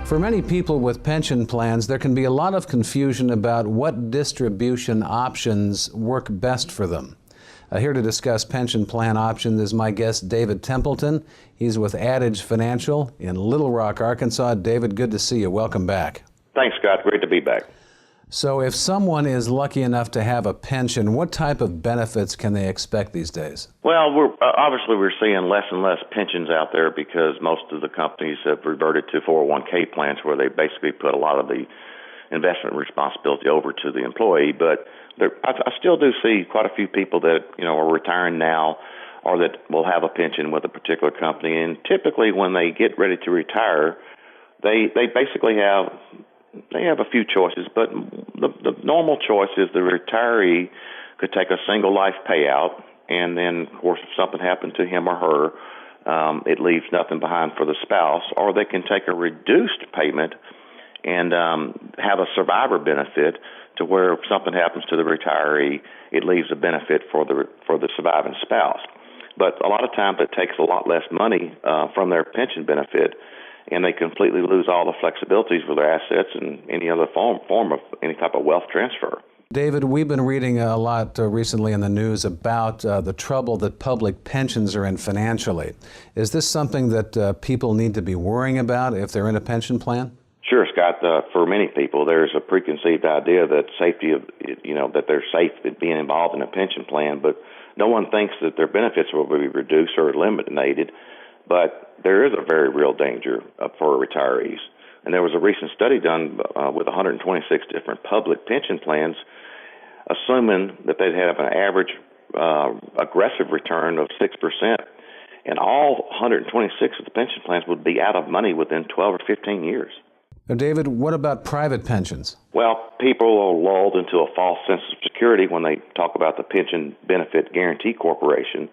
For many people with pension plans, there can be a lot of confusion about what distribution options work best for them. Here to discuss pension plan options is my guest, David Templeton. He's with Adage Financial in Little Rock, Arkansas. David, good to see you. Welcome back. Thanks, Scott. Great to be back. So if someone is lucky enough to have a pension, what type of benefits can they expect these days? Well, we're seeing less and less pensions out there because most of the companies have reverted to 401k plans where they basically put a lot of the investment responsibility over to the employee. But I still do see quite a few people that are retiring now or that will have a pension with a particular company. And typically when they get ready to retire, they basically have a few choices, but the normal choice is the retiree could take a single life payout, and then, of course, if something happened to him or her, it leaves nothing behind for the spouse, or they can take a reduced payment and have a survivor benefit to where if something happens to the retiree, it leaves a benefit for the surviving spouse. But a lot of times it takes a lot less money from their pension benefit, and they completely lose all the flexibilities with their assets and any other form of any type of wealth transfer. David, we've been reading a lot recently in the news about the trouble that public pensions are in financially. Is this something that people need to be worrying about if they're in a pension plan? Sure, Scott. For many people, there's a preconceived idea that that they're safe at being involved in a pension plan, but no one thinks that their benefits will be reduced or eliminated. But there is a very real danger for retirees. And there was a recent study done with 126 different public pension plans, assuming that they'd have an average aggressive return of 6%. And all 126 of the pension plans would be out of money within 12 or 15 years. Now, David, what about private pensions? Well, people are lulled into a false sense of security when they talk about the Pension Benefit Guaranty Corporation.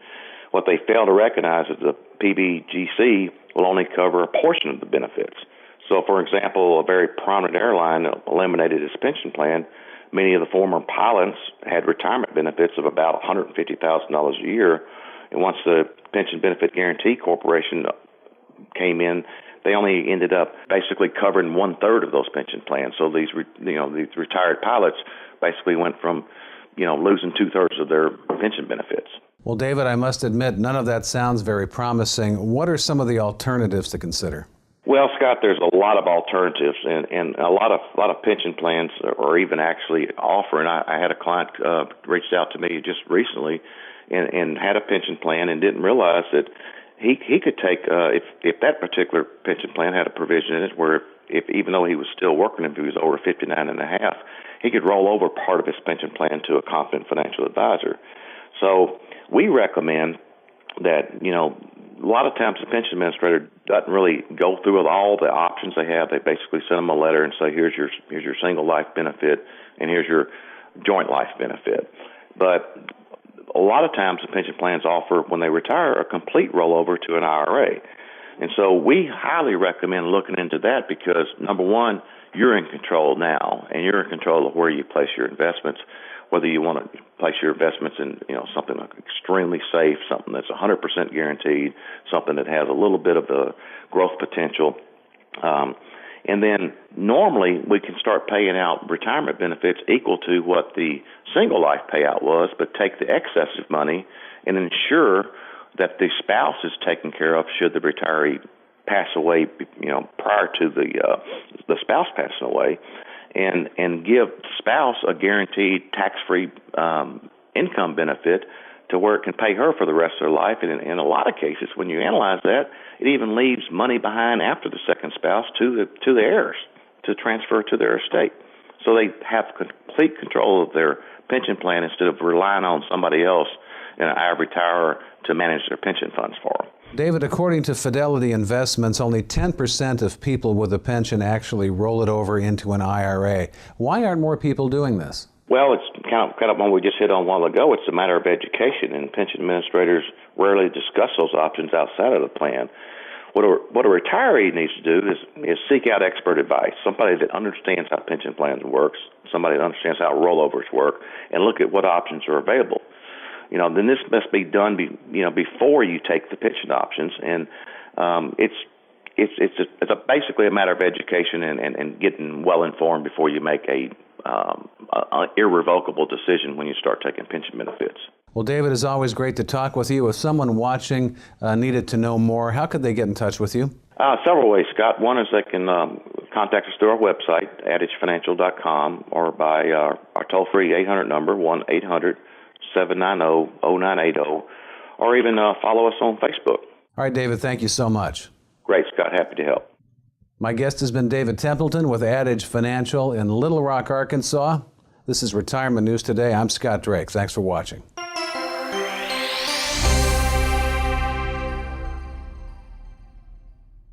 What they fail to recognize is the PBGC will only cover a portion of the benefits. So, for example, a very prominent airline eliminated its pension plan. Many of the former pilots had retirement benefits of about $150,000 a year. And once the Pension Benefit Guaranty Corporation came in, they only ended up basically covering 1/3 of those pension plans. So these retired pilots basically went from losing 2/3 of their pension benefits. Well, David, I must admit, none of that sounds very promising. What are some of the alternatives to consider? Well, Scott, there's a lot of alternatives, and a lot of pension plans are even actually offering. I had a client reached out to me just recently and had a pension plan and didn't realize that he could take if that particular pension plan had a provision in it where if even though he was still working, if he was over 59 and a half, he could roll over part of his pension plan to a competent financial advisor. So we recommend that, a lot of times the pension administrator doesn't really go through all the options they have. They basically send them a letter and say, here's your single life benefit and here's your joint life benefit. But a lot of times the pension plans offer, when they retire, a complete rollover to an IRA. And so we highly recommend looking into that because, number one, you're in control now, and you're in control of where you place your investments, whether you want to place your investments in something like extremely safe, something that's 100% guaranteed, something that has a little bit of the growth potential. And then normally we can start paying out retirement benefits equal to what the single life payout was, but take the excessive money and ensure that the spouse is taken care of should the retiree pass away, prior to the spouse passing away, and give the spouse a guaranteed tax-free income benefit to where it can pay her for the rest of her life. And in a lot of cases, when you analyze that, it even leaves money behind after the second spouse to the heirs to transfer to their estate. So they have complete control of their pension plan instead of relying on somebody else, an IRA retirer, to manage their pension funds for them. David, according to Fidelity Investments, only 10% of people with a pension actually roll it over into an IRA. Why aren't more people doing this? Well, it's kind of one we just hit on a while ago. It's a matter of education, and pension administrators rarely discuss those options outside of the plan. What a retiree needs to do is seek out expert advice, somebody that understands how pension plans works, somebody that understands how rollovers work, and look at what options are available. Then this must be done before you take the pension options, and it's basically a matter of education and getting well informed before you make a irrevocable decision when you start taking pension benefits. Well, David, it's always great to talk with you. If someone watching needed to know more, how could they get in touch with you? Several ways, Scott. One is they can contact us through our website, adagefinancial.com, or by our toll-free 800 number, 1-800-790-0980, or even follow us on Facebook. All right, David, thank you so much. Great, Scott. Happy to help. My guest has been David Templeton with Adage Financial in Little Rock, Arkansas. This is Retirement News Today. I'm Scott Drake. Thanks for watching.